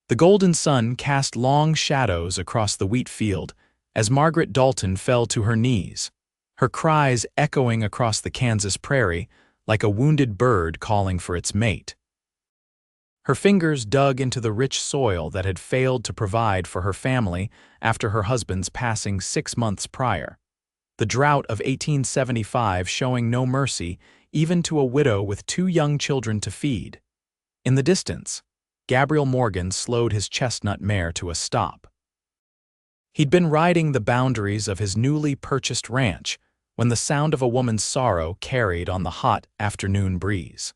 The golden sun cast long shadows across the wheat field as Margaret Dalton fell to her knees, her cries echoing across the Kansas prairie like a wounded bird calling for its mate. Her fingers dug into the rich soil that had failed to provide for her family after her husband's passing 6 months prior, the drought of 1875 showing no mercy even to a widow with 2 young children to feed. In the distance, Gabriel Morgan slowed his chestnut mare to a stop. He'd been riding the boundaries of his newly purchased ranch when the sound of a woman's sorrow carried on the hot afternoon breeze.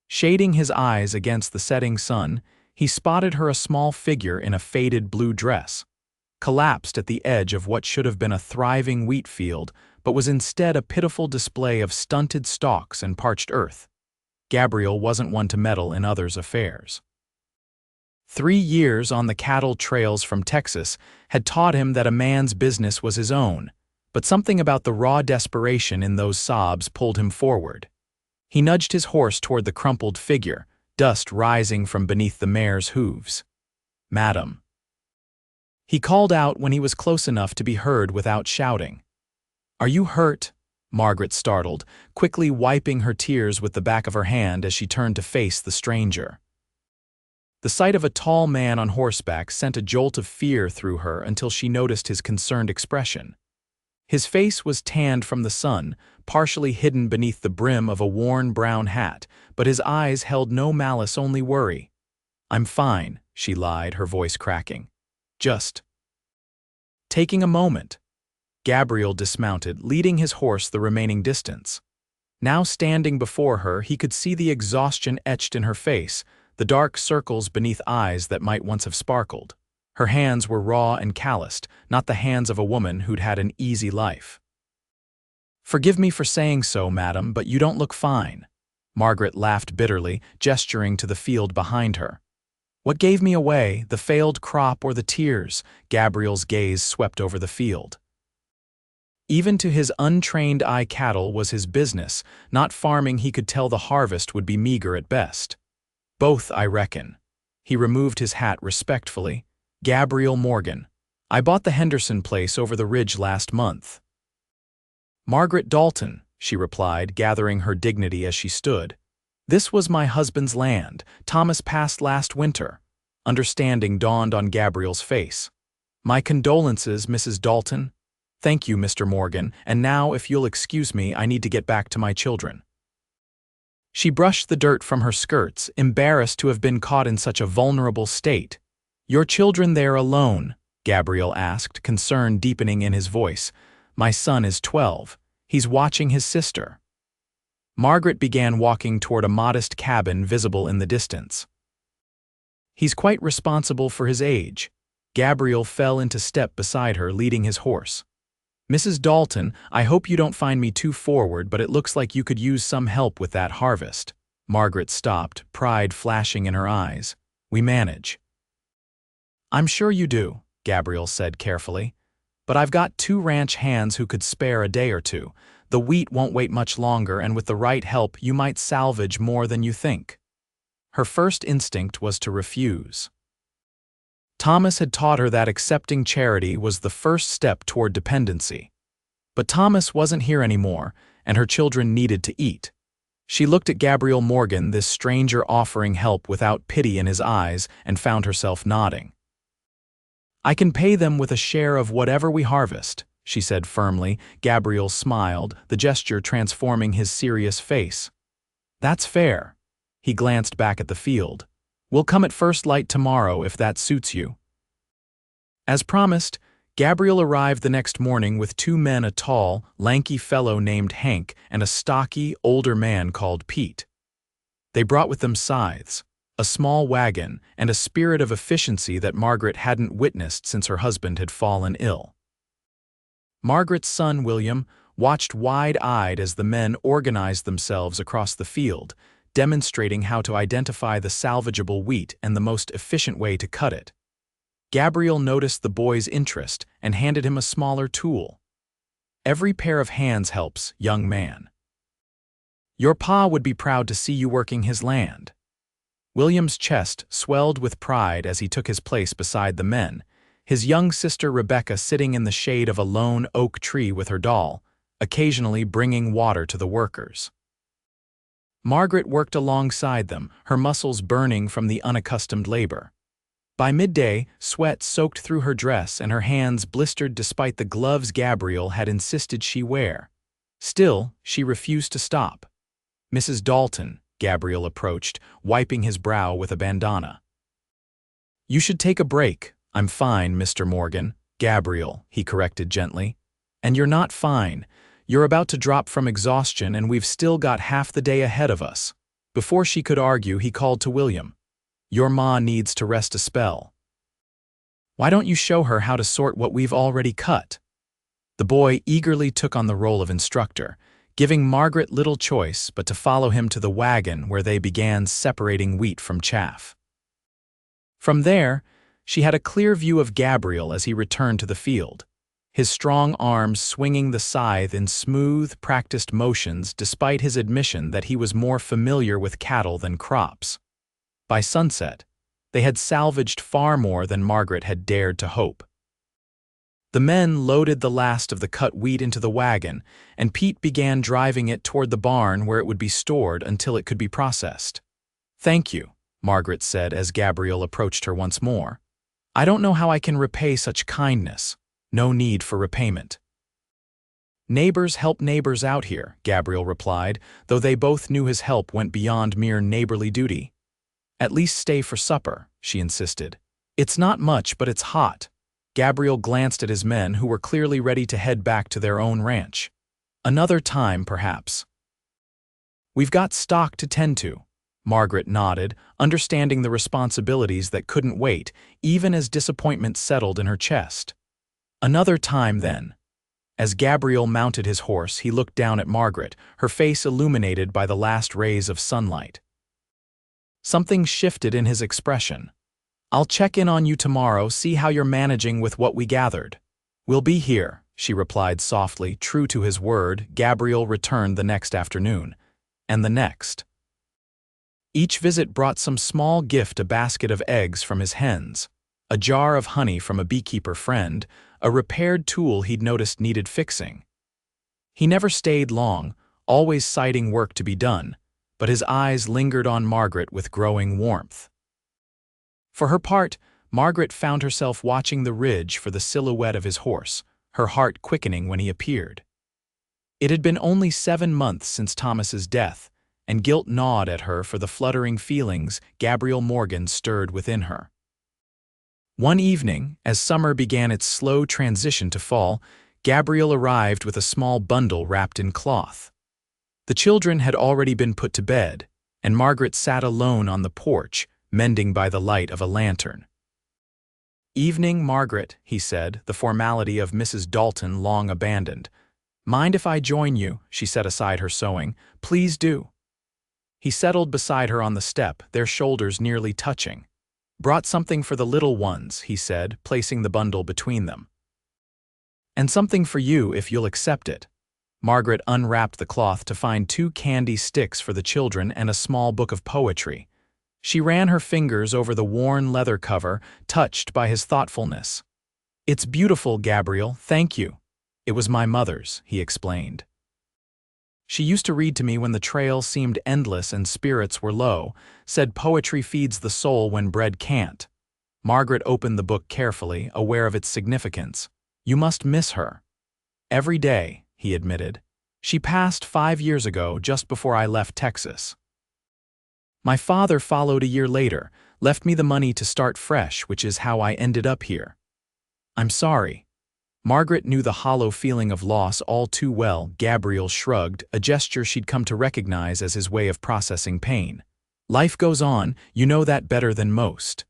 Shading his eyes against the setting sun, he spotted her, a small figure in a faded blue dress, collapsed at the edge of what should have been a thriving wheat field but was instead a pitiful display of stunted stalks and parched earth. Gabriel wasn't one to meddle in others' affairs. 3 years on the cattle trails from Texas had taught him that a man's business was his own, but something about the raw desperation in those sobs pulled him forward. He nudged his horse toward the crumpled figure, dust rising from beneath the mare's hooves. "Madam." He called out when he was close enough to be heard without shouting. "Are you hurt?" Margaret startled, quickly wiping her tears with the back of her hand as she turned to face the stranger. The sight of a tall man on horseback sent a jolt of fear through her until she noticed his concerned expression. His face was tanned from the sun, partially hidden beneath the brim of a worn brown hat, but his eyes held no malice, only worry. "I'm fine," she lied, her voice cracking. "Just taking a moment." Gabriel dismounted, leading his horse the remaining distance. Now standing before her, he could see the exhaustion etched in her face, the dark circles beneath eyes that might once have sparkled. Her hands were raw and calloused, not the hands of a woman who'd had an easy life. "Forgive me for saying so, madam, but you don't look fine." Margaret laughed bitterly, gesturing to the field behind her. "What gave me away, the failed crop or the tears?" Gabriel's gaze swept over the field. Even to his untrained eye, cattle was his business, not farming. He could tell the harvest would be meager at best. "Both, I reckon." He removed his hat respectfully. "Gabriel Morgan. I bought the Henderson place over the ridge last month." "Margaret Dalton," she replied, gathering her dignity as she stood. "This was my husband's land. Thomas passed last winter." Understanding dawned on Gabriel's face. "My condolences, Mrs. Dalton." "Thank you, Mr. Morgan, and now, if you'll excuse me, I need to get back to my children." She brushed the dirt from her skirts, embarrassed to have been caught in such a vulnerable state. "Your children there alone?" Gabriel asked, concern deepening in his voice. "My son is 12. He's watching his sister." Margaret began walking toward a modest cabin visible in the distance. "He's quite responsible for his age." Gabriel fell into step beside her, leading his horse. "Mrs. Dalton, I hope you don't find me too forward, but it looks like you could use some help with that harvest." Margaret stopped, pride flashing in her eyes. "We manage." "I'm sure you do," Gabriel said carefully. "But I've got 2 ranch hands who could spare a day or 2. The wheat won't wait much longer, and with the right help, you might salvage more than you think." Her first instinct was to refuse. Thomas had taught her that accepting charity was the first step toward dependency. But Thomas wasn't here anymore, and her children needed to eat. She looked at Gabriel Morgan, this stranger offering help without pity in his eyes, and found herself nodding. "I can pay them with a share of whatever we harvest," she said firmly. Gabriel smiled, the gesture transforming his serious face. "That's fair." He glanced back at the field. "We'll come at first light tomorrow if that suits you." As promised, Gabriel arrived the next morning with 2 men, a tall, lanky fellow named Hank and a stocky, older man called Pete. They brought with them scythes, a small wagon, and a spirit of efficiency that Margaret hadn't witnessed since her husband had fallen ill. Margaret's son, William, watched wide-eyed as the men organized themselves across the field, demonstrating how to identify the salvageable wheat and the most efficient way to cut it. Gabriel noticed the boy's interest and handed him a smaller tool. "Every pair of hands helps, young man. Your pa would be proud to see you working his land." William's chest swelled with pride as he took his place beside the men, his young sister Rebecca sitting in the shade of a lone oak tree with her doll, occasionally bringing water to the workers. Margaret worked alongside them, her muscles burning from the unaccustomed labor. By midday, sweat soaked through her dress and her hands blistered despite the gloves Gabriel had insisted she wear. Still, she refused to stop. "Mrs. Dalton," Gabriel approached, wiping his brow with a bandana. "You should take a break." "I'm fine, Mr. Morgan." "Gabriel," he corrected gently. "And you're not fine. You're about to drop from exhaustion and we've still got half the day ahead of us." Before she could argue, he called to William. "Your ma needs to rest a spell. Why don't you show her how to sort what we've already cut?" The boy eagerly took on the role of instructor, giving Margaret little choice but to follow him to the wagon where they began separating wheat from chaff. From there, she had a clear view of Gabriel as he returned to the field, his strong arms swinging the scythe in smooth, practiced motions despite his admission that he was more familiar with cattle than crops. By sunset, they had salvaged far more than Margaret had dared to hope. The men loaded the last of the cut wheat into the wagon, and Pete began driving it toward the barn where it would be stored until it could be processed. "Thank you," Margaret said as Gabriel approached her once more. "I don't know how I can repay such kindness. No need for repayment." "Neighbors help neighbors out here," Gabriel replied, though they both knew his help went beyond mere neighborly duty. "At least stay for supper," she insisted. "It's not much, but it's hot." Gabriel glanced at his men who were clearly ready to head back to their own ranch. "Another time, perhaps." "We've got stock to tend to." Margaret nodded, understanding the responsibilities that couldn't wait, even as disappointment settled in her chest. "Another time, then." As Gabriel mounted his horse, he looked down at Margaret, her face illuminated by the last rays of sunlight. Something shifted in his expression. "I'll check in on you tomorrow, see how you're managing with what we gathered." "We'll be here," she replied softly, true to his word. Gabriel returned the next afternoon, and the next. Each visit brought some small gift: a basket of eggs from his hens, a jar of honey from a beekeeper friend, a repaired tool he'd noticed needed fixing. He never stayed long, always citing work to be done, but his eyes lingered on Margaret with growing warmth. For her part, Margaret found herself watching the ridge for the silhouette of his horse, her heart quickening when he appeared. It had been only 7 months since Thomas's death, and guilt gnawed at her for the fluttering feelings Gabriel Morgan stirred within her. One evening, as summer began its slow transition to fall, Gabriel arrived with a small bundle wrapped in cloth. The children had already been put to bed, and Margaret sat alone on the porch, mending by the light of a lantern. "Evening, Margaret," he said, the formality of Mrs. Dalton long abandoned. "Mind if I join you?" she set aside her sewing. "Please do." He settled beside her on the step, their shoulders nearly touching. "Brought something for the little ones," he said, placing the bundle between them. "And something for you if you'll accept it." Margaret unwrapped the cloth to find 2 candy sticks for the children and a small book of poetry. She ran her fingers over the worn leather cover, touched by his thoughtfulness. "It's beautiful, Gabriel, thank you." "It was my mother's," he explained. "She used to read to me when the trail seemed endless and spirits were low, said poetry feeds the soul when bread can't." Margaret opened the book carefully, aware of its significance. "You must miss her." "Every day," he admitted. "She passed 5 years ago, just before I left Texas. My father followed a year later, left me the money to start fresh, which is how I ended up here." "I'm sorry." Margaret knew the hollow feeling of loss all too well. Gabriel shrugged, a gesture she'd come to recognize as his way of processing pain. "Life goes on, you know that better than most."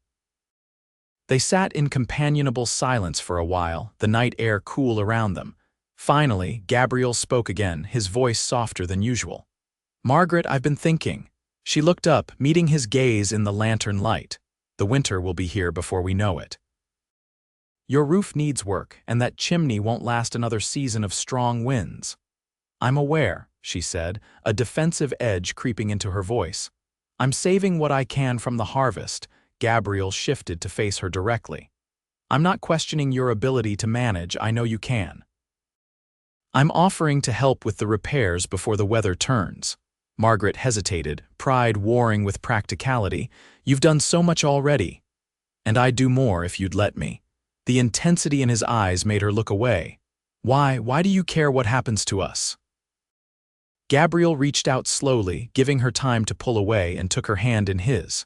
They sat in companionable silence for a while, the night air cool around them. Finally, Gabriel spoke again, his voice softer than usual. "Margaret, I've been thinking." She looked up, meeting his gaze in the lantern light. "The winter will be here before we know it. Your roof needs work, and that chimney won't last another season of strong winds." "I'm aware," she said, a defensive edge creeping into her voice. I'm saving what I can from the harvest. Gabriel shifted to face her directly. I'm not questioning your ability to manage, I know you can. I'm offering to help with the repairs before the weather turns. Margaret hesitated, pride warring with practicality. You've done so much already. And I'd do more if you'd let me. The intensity in his eyes made her look away. Why do you care what happens to us? Gabriel reached out slowly, giving her time to pull away, and took her hand in his.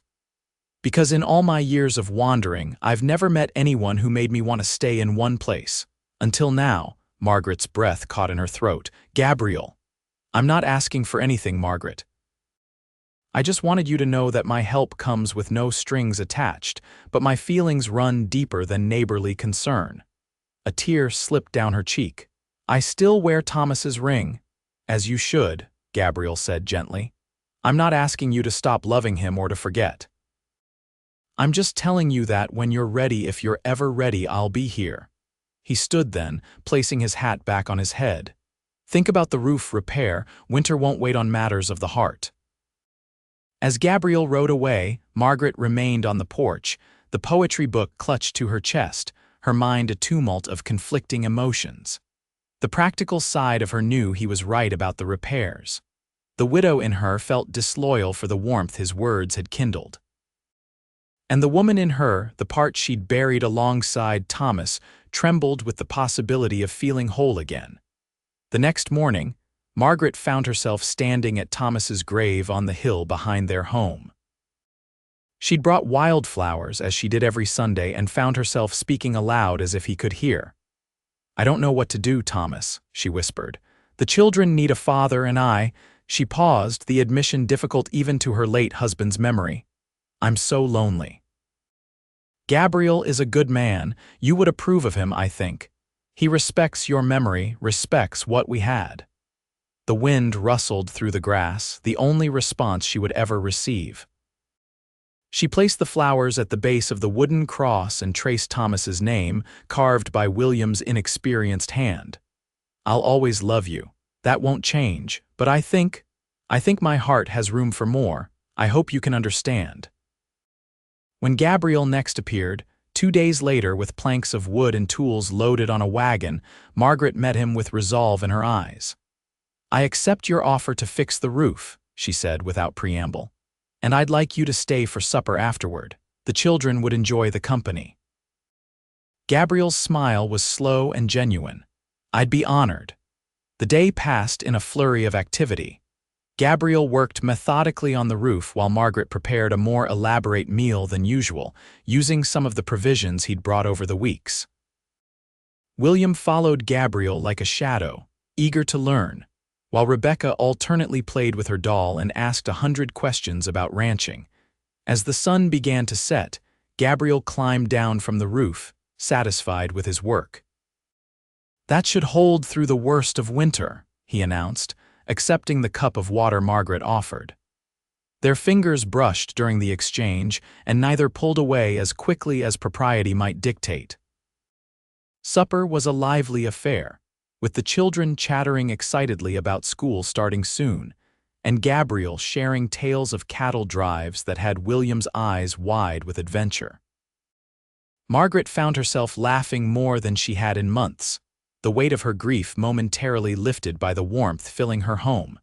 Because in all my years of wandering, I've never met anyone who made me want to stay in one place. Until now. Margaret's breath caught in her throat. Gabriel. I'm not asking for anything, Margaret. I just wanted you to know that my help comes with no strings attached, but my feelings run deeper than neighborly concern. A tear slipped down her cheek. I still wear Thomas's ring. As you should, Gabriel said gently. I'm not asking you to stop loving him or to forget. I'm just telling you that when you're ready, if you're ever ready, I'll be here. He stood then, placing his hat back on his head. Think about the roof repair. Winter won't wait on matters of the heart. As Gabriel rode away, Margaret remained on the porch, the poetry book clutched to her chest, her mind a tumult of conflicting emotions. The practical side of her knew he was right about the repairs. The widow in her felt disloyal for the warmth his words had kindled. And the woman in her, the part she'd buried alongside Thomas, trembled with the possibility of feeling whole again. The next morning, Margaret found herself standing at Thomas's grave on the hill behind their home. She'd brought wildflowers, as she did every Sunday, and found herself speaking aloud as if he could hear. I don't know what to do, Thomas, she whispered. The children need a father, and she paused, the admission difficult even to her late husband's memory. I'm so lonely. Gabriel is a good man. You would approve of him, I think. He respects your memory, respects what we had. The wind rustled through the grass, the only response she would ever receive. She placed the flowers at the base of the wooden cross and traced Thomas's name, carved by William's inexperienced hand. I'll always love you. That won't change, but I think my heart has room for more. I hope you can understand. When Gabriel next appeared, 2 days later with planks of wood and tools loaded on a wagon, Margaret met him with resolve in her eyes. I accept your offer to fix the roof, she said without preamble. And I'd like you to stay for supper afterward. The children would enjoy the company. Gabriel's smile was slow and genuine. I'd be honored. The day passed in a flurry of activity. Gabriel worked methodically on the roof while Margaret prepared a more elaborate meal than usual, using some of the provisions he'd brought over the weeks. William followed Gabriel like a shadow, eager to learn, while Rebecca alternately played with her doll and asked 100 questions about ranching. As the sun began to set, Gabriel climbed down from the roof, satisfied with his work. That should hold through the worst of winter, he announced, accepting the cup of water Margaret offered. Their fingers brushed during the exchange, and neither pulled away as quickly as propriety might dictate. Supper was a lively affair, with the children chattering excitedly about school starting soon, and Gabriel sharing tales of cattle drives that had William's eyes wide with adventure. Margaret found herself laughing more than she had in months, the weight of her grief momentarily lifted by the warmth filling her home.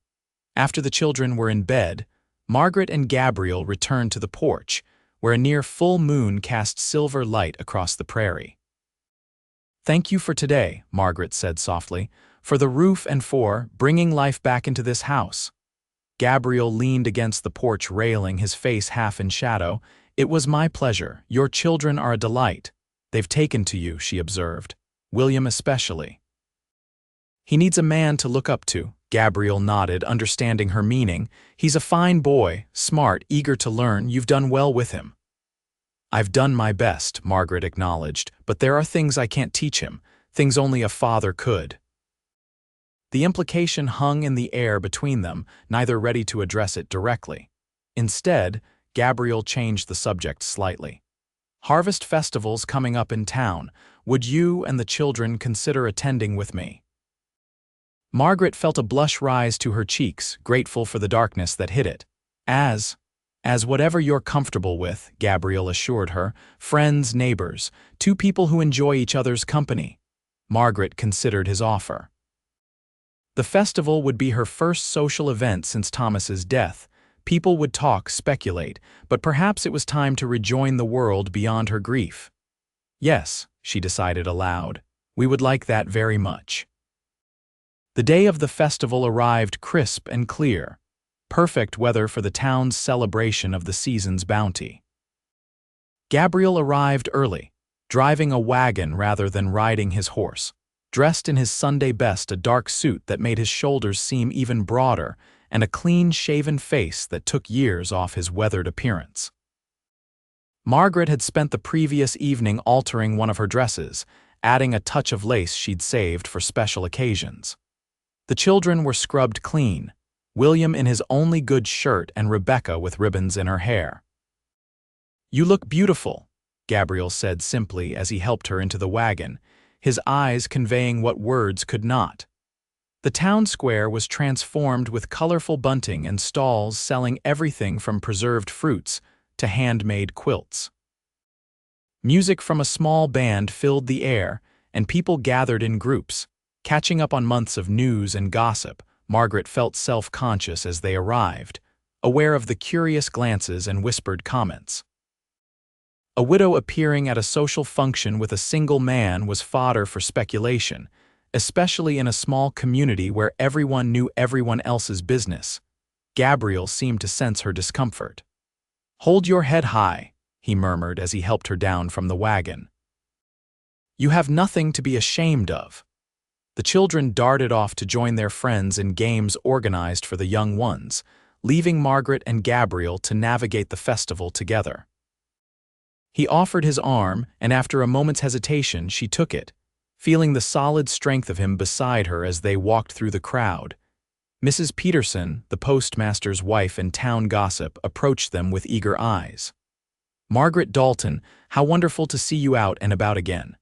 After the children were in bed, Margaret and Gabriel returned to the porch, where a near full moon cast silver light across the prairie. Thank you for today, Margaret said softly, for the roof and for bringing life back into this house. Gabriel leaned against the porch railing, his face half in shadow. It was my pleasure. Your children are a delight. They've taken to you, she observed. William especially. He needs a man to look up to, Gabriel nodded, understanding her meaning. He's a fine boy, smart, eager to learn. You've done well with him. I've done my best, Margaret acknowledged, but there are things I can't teach him, things only a father could. The implication hung in the air between them, neither ready to address it directly. Instead, Gabriel changed the subject slightly. Harvest festivals coming up in town. Would you and the children consider attending with me? Margaret felt a blush rise to her cheeks, grateful for the darkness that hid it. As As whatever you're comfortable with, Gabriel assured her. Friends, neighbors, two people who enjoy each other's company. Margaret considered his offer. The festival would be her first social event since Thomas's death. People would talk, speculate, but perhaps it was time to rejoin the world beyond her grief. Yes, she decided aloud, we would like that very much. The day of the festival arrived crisp and clear. Perfect weather for the town's celebration of the season's bounty. Gabriel arrived early, driving a wagon rather than riding his horse, dressed in his Sunday best, a dark suit that made his shoulders seem even broader, and a clean-shaven face that took years off his weathered appearance. Margaret had spent the previous evening altering one of her dresses, adding a touch of lace she'd saved for special occasions. The children were scrubbed clean, William in his only good shirt and Rebecca with ribbons in her hair. "You look beautiful," Gabriel said simply as he helped her into the wagon, his eyes conveying what words could not. The town square was transformed with colorful bunting and stalls selling everything from preserved fruits to handmade quilts. Music from a small band filled the air, and people gathered in groups, catching up on months of news and gossip. Margaret felt self-conscious as they arrived, aware of the curious glances and whispered comments. A widow appearing at a social function with a single man was fodder for speculation, especially in a small community where everyone knew everyone else's business. Gabriel seemed to sense her discomfort. "Hold your head high," he murmured as he helped her down from the wagon. "You have nothing to be ashamed of." The children darted off to join their friends in games organized for the young ones, leaving Margaret and Gabriel to navigate the festival together. He offered his arm, and after a moment's hesitation, she took it, feeling the solid strength of him beside her as they walked through the crowd. Mrs. Peterson, the postmaster's wife and town gossip, approached them with eager eyes. "Margaret Dalton, how wonderful to see you out and about again."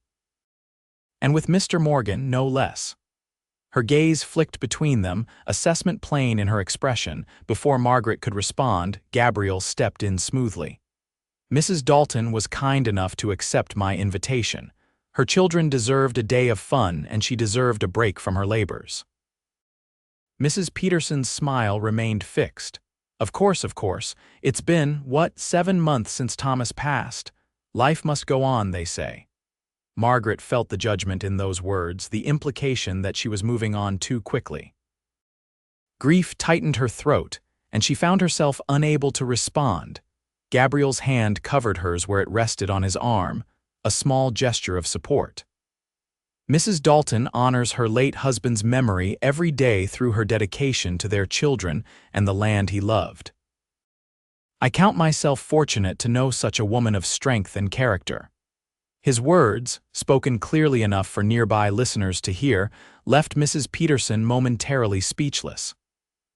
And with Mr. Morgan, no less. Her gaze flicked between them, assessment plain in her expression. Before Margaret could respond, Gabriel stepped in smoothly. "Mrs. Dalton was kind enough to accept my invitation. Her children deserved a day of fun, and she deserved a break from her labors." Mrs. Peterson's smile remained fixed. Of course. It's been, 7 months since Thomas passed. Life must go on, they say." Margaret felt the judgment in those words, the implication that she was moving on too quickly. Grief tightened her throat, and she found herself unable to respond. Gabriel's hand covered hers where it rested on his arm, a small gesture of support. Mrs. Dalton honors her late husband's memory every day through her dedication to their children and the land he loved. "I count myself fortunate to know such a woman of strength and character." His words, spoken clearly enough for nearby listeners to hear, left Mrs. Peterson momentarily speechless.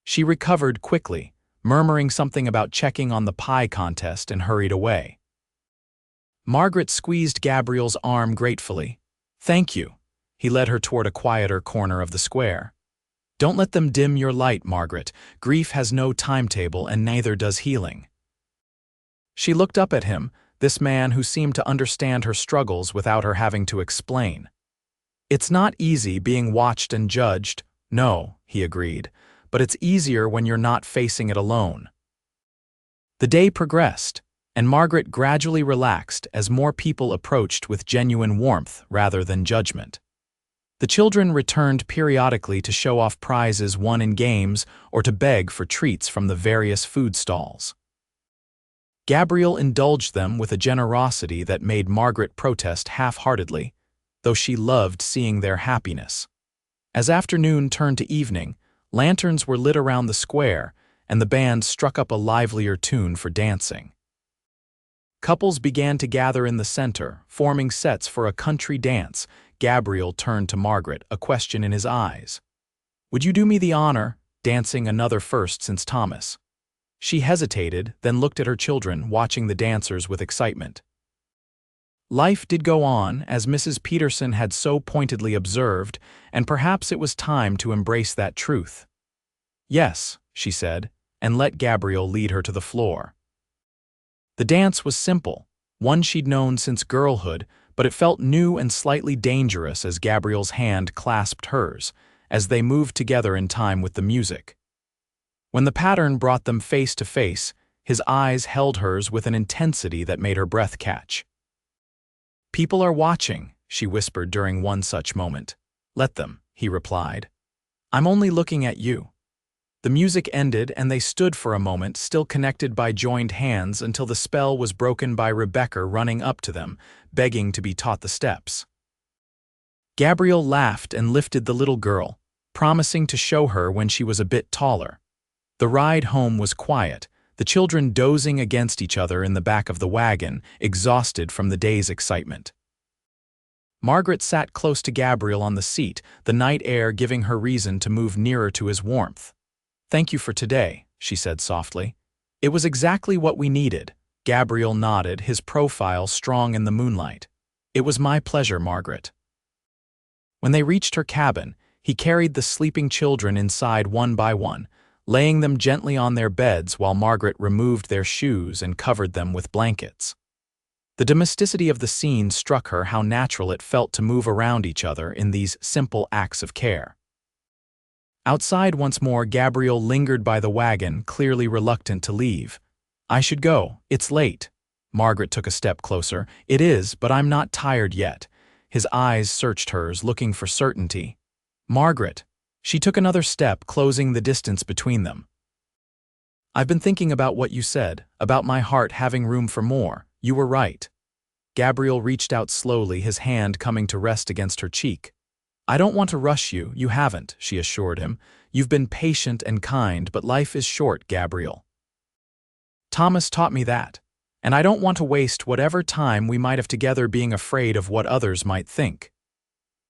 She recovered quickly, murmuring something about checking on the pie contest, and hurried away. Margaret squeezed Gabriel's arm gratefully. "Thank you." He led her toward a quieter corner of the square. "Don't let them dim your light, Margaret. Grief has no timetable, and neither does healing." She looked up at him, this man who seemed to understand her struggles without her having to explain. "It's not easy being watched and judged." "No," he agreed, "but it's easier when you're not facing it alone." The day progressed, and Margaret gradually relaxed as more people approached with genuine warmth rather than judgment. The children returned periodically to show off prizes won in games or to beg for treats from the various food stalls. Gabriel indulged them with a generosity that made Margaret protest half-heartedly, though she loved seeing their happiness. As afternoon turned to evening, lanterns were lit around the square, and the band struck up a livelier tune for dancing. Couples began to gather in the center, forming sets for a country dance. Gabriel turned to Margaret, a question in his eyes. "Would you do me the honor, dancing another first since Thomas?" She hesitated, then looked at her children, watching the dancers with excitement. Life did go on, as Mrs. Peterson had so pointedly observed, and perhaps it was time to embrace that truth. "Yes," she said, and let Gabriel lead her to the floor. The dance was simple, one she'd known since girlhood, but it felt new and slightly dangerous as Gabriel's hand clasped hers, as they moved together in time with the music. When the pattern brought them face to face, his eyes held hers with an intensity that made her breath catch. "People are watching," she whispered during one such moment. "Let them," he replied. "I'm only looking at you." The music ended and they stood for a moment, still connected by joined hands, until the spell was broken by Rebecca running up to them, begging to be taught the steps. Gabriel laughed and lifted the little girl, promising to show her when she was a bit taller. The ride home was quiet, the children dozing against each other in the back of the wagon, exhausted from the day's excitement. Margaret sat close to Gabriel on the seat, the night air giving her reason to move nearer to his warmth. "Thank you for today," she said softly. "It was exactly what we needed." Gabriel nodded, his profile strong in the moonlight. "It was my pleasure, Margaret." When they reached her cabin, he carried the sleeping children inside one by one, laying them gently on their beds while Margaret removed their shoes and covered them with blankets. The domesticity of the scene struck her, how natural it felt to move around each other in these simple acts of care. Outside once more, Gabriel lingered by the wagon, clearly reluctant to leave. "I should go. It's late." Margaret took a step closer. "It is, but I'm not tired yet." His eyes searched hers, looking for certainty. "Margaret." She took another step, closing the distance between them. "I've been thinking about what you said, about my heart having room for more. You were right." Gabriel reached out slowly, his hand coming to rest against her cheek. "I don't want to rush you, you haven't," she assured him. "You've been patient and kind, but life is short, Gabriel. Thomas taught me that, and I don't want to waste whatever time we might have together being afraid of what others might think."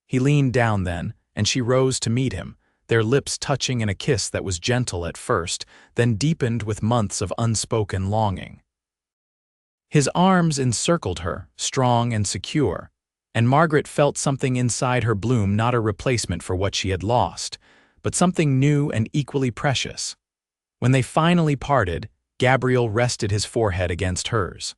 He leaned down then, and she rose to meet him, their lips touching in a kiss that was gentle at first, then deepened with months of unspoken longing. His arms encircled her, strong and secure, and Margaret felt something inside her bloom, not a replacement for what she had lost, but something new and equally precious. When they finally parted, Gabriel rested his forehead against hers.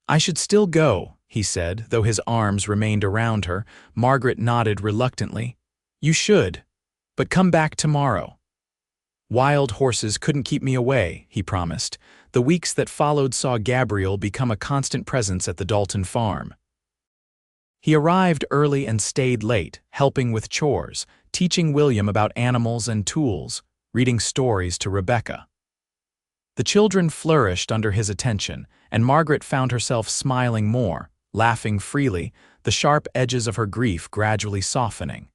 "I should still go," he said, though his arms remained around her. Margaret nodded reluctantly. "You should, but come back tomorrow." "Wild horses couldn't keep me away," he promised. The weeks that followed saw Gabriel become a constant presence at the Dalton farm. He arrived early and stayed late, helping with chores, teaching William about animals and tools, reading stories to Rebecca. The children flourished under his attention, and Margaret found herself smiling more, laughing freely, the sharp edges of her grief gradually softening.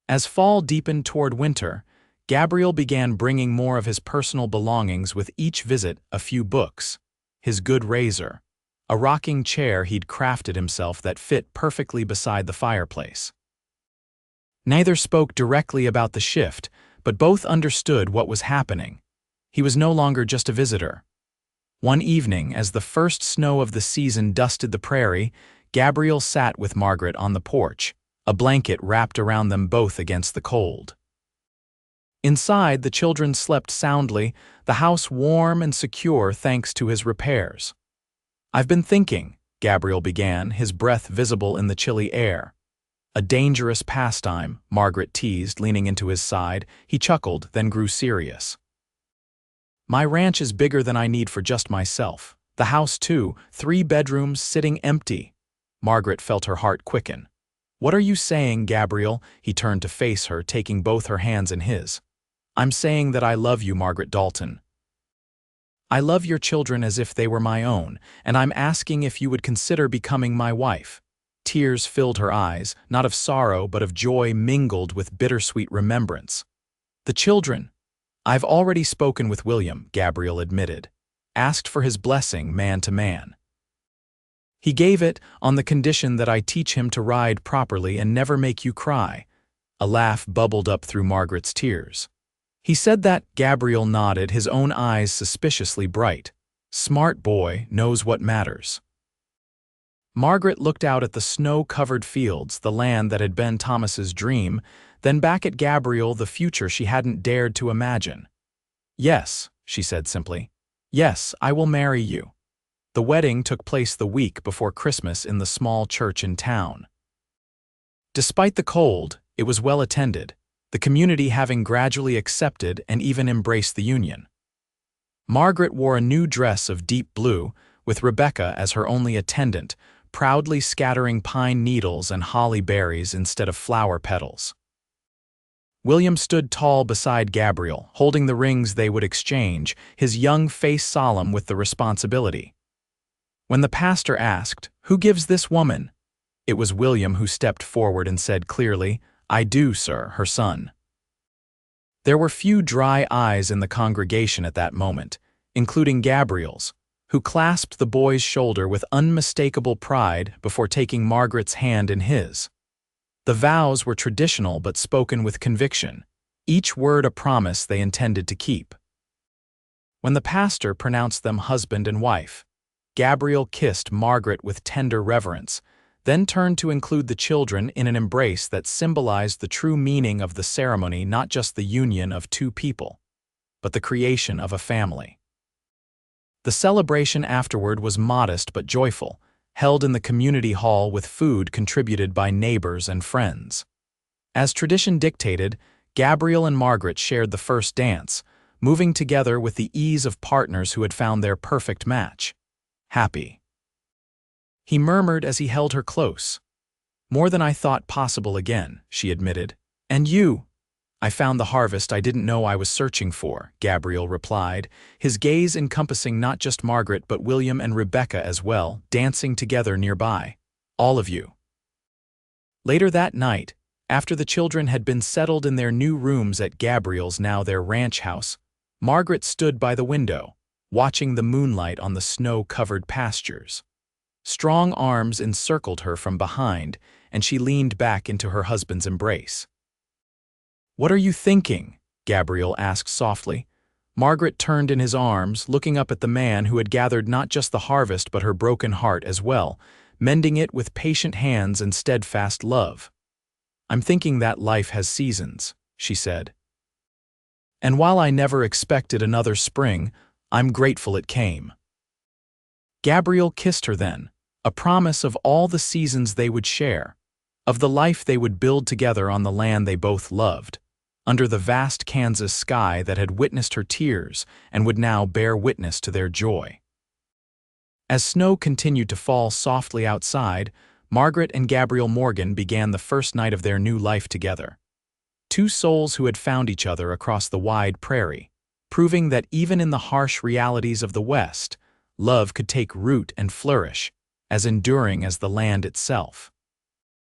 As fall deepened toward winter, Gabriel began bringing more of his personal belongings with each visit: a few books, his good razor, a rocking chair he'd crafted himself that fit perfectly beside the fireplace. Neither spoke directly about the shift, but both understood what was happening. He was no longer just a visitor. One evening, as the first snow of the season dusted the prairie, Gabriel sat with Margaret on the porch, a blanket wrapped around them both against the cold. Inside, the children slept soundly, the house warm and secure thanks to his repairs. "I've been thinking," Gabriel began, his breath visible in the chilly air. "A dangerous pastime," Margaret teased, leaning into his side. He chuckled, then grew serious. "My ranch is bigger than I need for just myself. The house, too, 3 bedrooms sitting empty." Margaret felt her heart quicken. "What are you saying, Gabriel?" He turned to face her, taking both her hands in his. "I'm saying that I love you, Margaret Dalton. I love your children as if they were my own, and I'm asking if you would consider becoming my wife." Tears filled her eyes, not of sorrow but of joy mingled with bittersweet remembrance. "The children—" "I've already spoken with William," Gabriel admitted. "Asked for his blessing, man to man. He gave it on the condition that I teach him to ride properly and never make you cry." A laugh bubbled up through Margaret's tears. "He said that," Gabriel nodded, his own eyes suspiciously bright. "Smart boy, knows what matters." Margaret looked out at the snow-covered fields, the land that had been Thomas's dream, then back at Gabriel, the future she hadn't dared to imagine. "Yes," she said simply. Yes, I will marry you. The wedding took place the week before Christmas in the small church in town. Despite the cold, it was well attended, the community having gradually accepted and even embraced the union. Margaret wore a new dress of deep blue, with Rebecca as her only attendant, proudly scattering pine needles and holly berries instead of flower petals. William stood tall beside Gabriel, holding the rings they would exchange, his young face solemn with the responsibility. When the pastor asked, "Who gives this woman?" it was William who stepped forward and said clearly, "I do, sir, her son." There were few dry eyes in the congregation at that moment, including Gabriel's, who clasped the boy's shoulder with unmistakable pride before taking Margaret's hand in his. The vows were traditional but spoken with conviction, each word a promise they intended to keep. When the pastor pronounced them husband and wife, Gabriel kissed Margaret with tender reverence, then turned to include the children in an embrace that symbolized the true meaning of the ceremony, not just the union of two people, but the creation of a family. The celebration afterward was modest but joyful, held in the community hall with food contributed by neighbors and friends. As tradition dictated, Gabriel and Margaret shared the first dance, moving together with the ease of partners who had found their perfect match. Happy, he murmured as he held her close. "More than I thought possible again," she admitted. "And you?" "I found the harvest I didn't know I was searching for," Gabriel replied, his gaze encompassing not just Margaret but William and Rebecca as well, dancing together nearby. "All of you." Later that night, after the children had been settled in their new rooms at Gabriel's, now their ranch house, Margaret stood by the window, watching the moonlight on the snow-covered pastures. Strong arms encircled her from behind, and she leaned back into her husband's embrace. "What are you thinking?" Gabriel asked softly. Margaret turned in his arms, looking up at the man who had gathered not just the harvest but her broken heart as well, mending it with patient hands and steadfast love. "I'm thinking that life has seasons," she said. "And while I never expected another spring, I'm grateful it came." Gabriel kissed her then, a promise of all the seasons they would share, of the life they would build together on the land they both loved, under the vast Kansas sky that had witnessed her tears and would now bear witness to their joy. As snow continued to fall softly outside, Margaret and Gabriel Morgan began the first night of their new life together. Two souls who had found each other across the wide prairie, proving that even in the harsh realities of the West, love could take root and flourish, as enduring as the land itself.